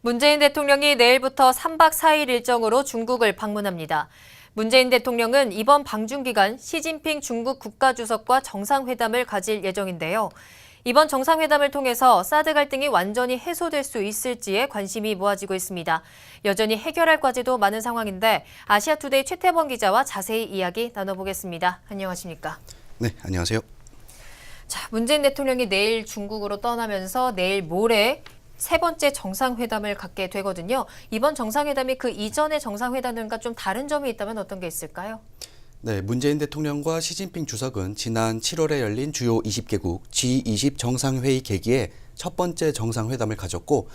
문재인 대통령이 내일부터 3박 4일 일정으로 중국을 방문합니다. 문재인 대통령은 이번 방중 기간 시진핑 중국 국가주석과 정상회담을 가질 예정인데요. 이번 정상회담을 통해서 사드 갈등이 완전히 해소될 수 있을지에 관심이 모아지고 있습니다. 여전히 해결할 과제도 많은 상황인데 아시아투데이 최태범 기자와 자세히 이야기 나눠보겠습니다. 안녕하십니까? 네, 안녕하세요. 자, 문재인 대통령이 내일 중국으로 떠나면서 내일 모레 세 번째 정상회담을 갖게 되거든요. 이번 정상회담이 그 이전의 정상회담과 좀 다른 점이 있다면 어떤 게 있을까요? 네, 문재인 대통령과 시진핑 주석은 지난 7월에 열린 주요 20개국 G20 정상회의 계기에 첫 번째 정상회담을 가졌고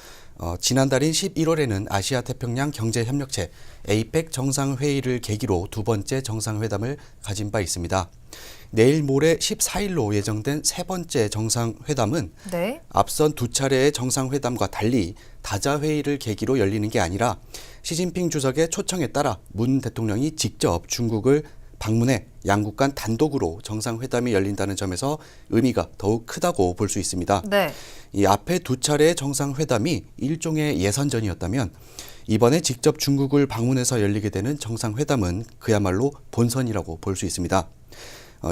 지난달인 11월에는 아시아 태평양 경제협력체 APEC 정상회의를 계기로 두 번째 정상회담을 가진 바 있습니다. 내일 모레 14일로 예정된 세 번째 정상회담은 앞선 두 차례의 정상회담과 달리 다자회의를 계기로 열리는 게 아니라 시진핑 주석의 초청에 따라 문 대통령이 직접 중국을 방문해 양국 간 단독으로 정상회담이 열린다는 점에서 의미가 더욱 크다고 볼 수 있습니다. 네. 이 앞에 두 차례의 정상회담이 일종의 예선전이었다면 이번에 직접 중국을 방문해서 열리게 되는 정상회담은 그야말로 본선이라고 볼 수 있습니다.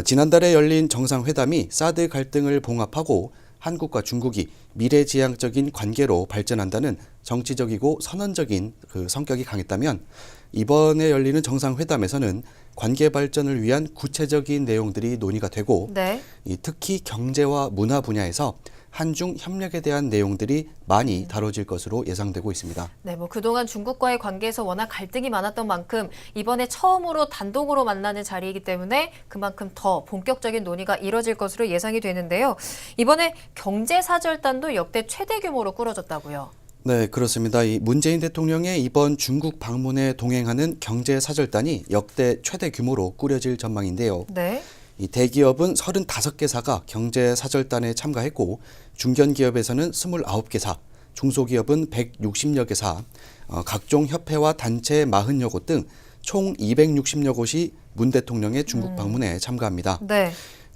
지난달에 열린 정상회담이 사드 갈등을 봉합하고 한국과 중국이 미래지향적인 관계로 발전한다는 정치적이고 선언적인 성격이 강했다면 이번에 열리는 정상회담에서는 관계 발전을 위한 구체적인 내용들이 논의가 되고 특히 경제와 문화 분야에서 한중 협력에 대한 내용들이 많이 다뤄질 것으로 예상되고 있습니다. 네, 그동안 중국과의 관계에서 워낙 갈등이 많았던 만큼 이번에 처음으로 단독으로 만나는 자리이기 때문에 그만큼 더 본격적인 논의가 이뤄질 것으로 예상이 되는데요. 이번에 경제사절단도 역대 최대 규모로 꾸려졌다고요. 네, 그렇습니다. 이 문재인 대통령의 이번 중국 방문에 동행하는 경제사절단이 역대 최대 규모로 꾸려질 전망인데요. 이 대기업은 35개사가 경제사절단에 참가했고 중견기업에서는 29개사, 중소기업은 160여 개사, 각종 협회와 단체 40여 곳 등 총 260여 곳이 문 대통령의 중국 방문에 참가합니다.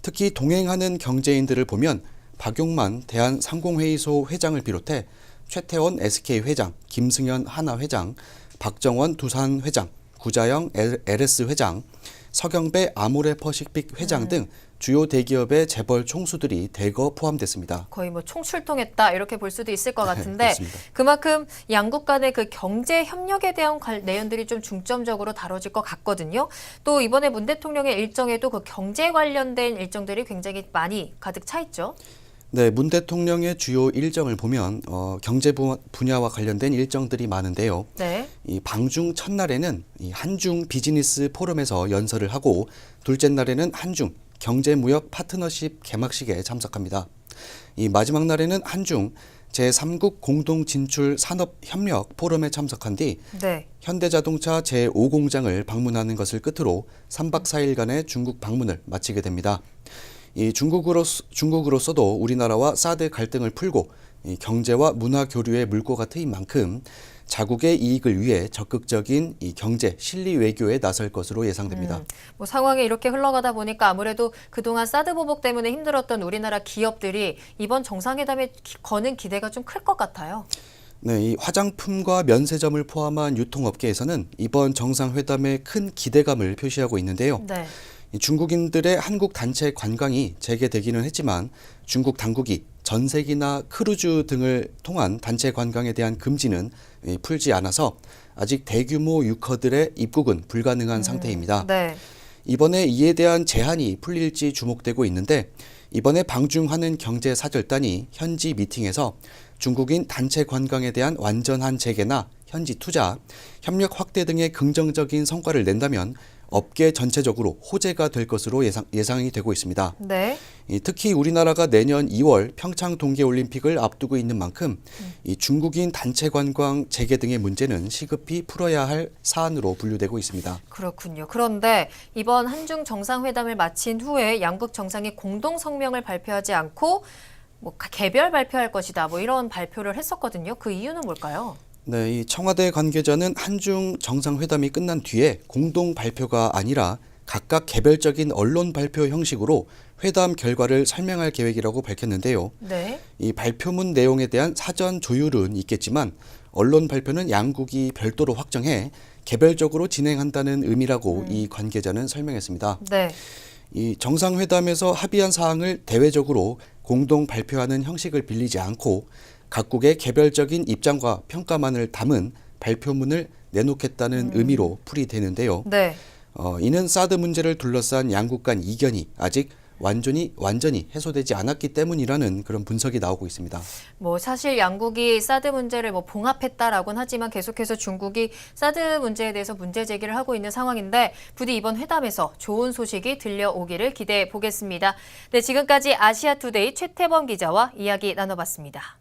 특히 동행하는 경제인들을 보면 박용만 대한상공회의소 회장을 비롯해 최태원 SK 회장, 김승현 하나 회장, 박정원 두산 회장, 구자영 LS 회장, 서경배 아모레퍼시픽 회장 등 주요 대기업의 재벌 총수들이 대거 포함됐습니다. 거의 총출동했다 이렇게 볼 수도 있을 것 같은데 그만큼 양국 간의 그 경제 협력에 대한 내용들이 좀 중점적으로 다뤄질 것 같거든요. 또 이번에 문 대통령의 일정에도 그 경제 관련된 일정들이 굉장히 많이 가득 차 있죠. 네, 문 대통령의 주요 일정을 보면 경제 분야와 관련된 일정들이 많은데요. 이 방중 첫날에는 이 한중 비즈니스 포럼에서 연설을 하고 둘째 날에는 한중 경제무역 파트너십 개막식에 참석합니다. 이 마지막 날에는 한중 제3국 공동진출 산업협력 포럼에 참석한 뒤 현대자동차 제5공장을 방문하는 것을 끝으로 3박 4일간의 중국 방문을 마치게 됩니다. 이 중국으로서도 우리나라와 사드 갈등을 풀고 이 경제와 문화 교류의 물꼬가 트인 만큼 자국의 이익을 위해 적극적인 이 경제 실리 외교에 나설 것으로 예상됩니다. 상황이 이렇게 흘러가다 보니까 아무래도 그동안 사드 보복 때문에 힘들었던 우리나라 기업들이 이번 정상회담에 거는 기대가 좀 클 것 같아요. 네, 이 화장품과 면세점을 포함한 유통업계에서는 이번 정상회담에 큰 기대감을 표시하고 있는데요. 중국인들의 한국 단체 관광이 재개되기는 했지만 중국 당국이 전세기나 크루즈 등을 통한 단체 관광에 대한 금지는 풀지 않아서 아직 대규모 유커들의 입국은 불가능한 상태입니다. 이번에 이에 대한 제한이 풀릴지 주목되고 있는데 이번에 방중하는 경제사절단이 현지 미팅에서 중국인 단체 관광에 대한 완전한 재개나 현지 투자, 협력 확대 등의 긍정적인 성과를 낸다면 업계 전체적으로 호재가 될 것으로 예상이 되고 있습니다. 특히 우리나라가 내년 2월 평창 동계올림픽을 앞두고 있는 만큼 이 중국인 단체 관광 재개 등의 문제는 시급히 풀어야 할 사안으로 분류되고 있습니다. 그렇군요. 그런데 이번 한중 정상회담을 마친 후에 양국 정상이 공동 성명을 발표하지 않고 개별 발표할 것이다 이런 발표를 했었거든요. 그 이유는 뭘까요? 네, 이 청와대 관계자는 한중 정상회담이 끝난 뒤에 공동 발표가 아니라 각각 개별적인 언론 발표 형식으로 회담 결과를 설명할 계획이라고 밝혔는데요. 네. 이 발표문 내용에 대한 사전 조율은 있겠지만 언론 발표는 양국이 별도로 확정해 개별적으로 진행한다는 의미라고 이 관계자는 설명했습니다. 네. 이 정상회담에서 합의한 사항을 대외적으로 공동 발표하는 형식을 빌리지 않고 각국의 개별적인 입장과 평가만을 담은 발표문을 내놓겠다는 의미로 풀이되는데요. 네. 이는 사드 문제를 둘러싼 양국 간 이견이 아직 완전히 해소되지 않았기 때문이라는 그런 분석이 나오고 있습니다. 사실 양국이 사드 문제를 봉합했다라고는 하지만 계속해서 중국이 사드 문제에 대해서 문제 제기를 하고 있는 상황인데 부디 이번 회담에서 좋은 소식이 들려오기를 기대해 보겠습니다. 네, 지금까지 아시아투데이 최태범 기자와 이야기 나눠봤습니다.